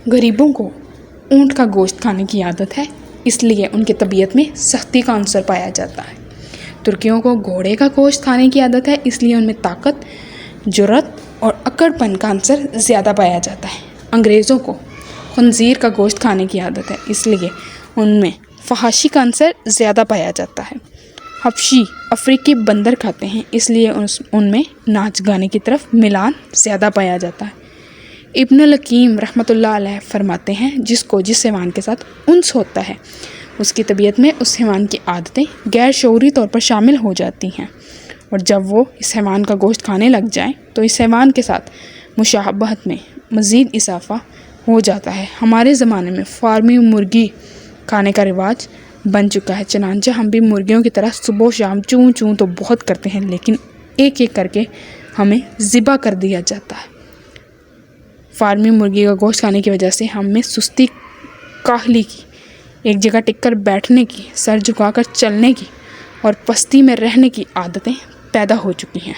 غریبوں کو اونٹ کا گوشت کھانے کی عادت ہے، اس لیے ان کی طبیعت میں سختی کا عنصر پایا جاتا ہے۔ ترکیوں کو گھوڑے کا گوشت کھانے کی عادت ہے، اس لیے ان میں طاقت، جرأت اور اکڑ پن کا عنصر زیادہ پایا جاتا ہے۔ انگریزوں کو خنزیر کا گوشت کھانے کی عادت ہے، اس لیے ان میں فحاشی کا عنصر زیادہ پایا جاتا ہے۔ حبشی افریقی بندر کھاتے ہیں، اس لیے ان میں ناچ گانے کی طرف میلان زیادہ پایا جاتا ہے۔ ابن القیم رحمۃ اللہ علیہ فرماتے ہیں، جس حیوان کے ساتھ انس ہوتا ہے، اس کی طبیعت میں اس حیوان کی عادتیں غیر شعوری طور پر شامل ہو جاتی ہیں، اور جب وہ اس حیوان کا گوشت کھانے لگ جائیں تو اس حیوان کے ساتھ مشابہت میں مزید اضافہ ہو جاتا ہے۔ ہمارے زمانے میں فارمی مرغی کھانے کا رواج بن چکا ہے، چنانچہ ہم بھی مرغیوں کی طرح صبح و شام چوں چوں تو بہت کرتے ہیں، لیکن ایک ایک کر کے ہمیں ذبح کر دیا جاتا ہے۔ فارمی مرغی کا گوشت کھانے کی وجہ سے ہم میں سستی، کاہلی کی، ایک جگہ ٹک کر بیٹھنے کی، سر جھکا کر چلنے کی اور پستی میں رہنے کی عادتیں پیدا ہو چکی ہیں۔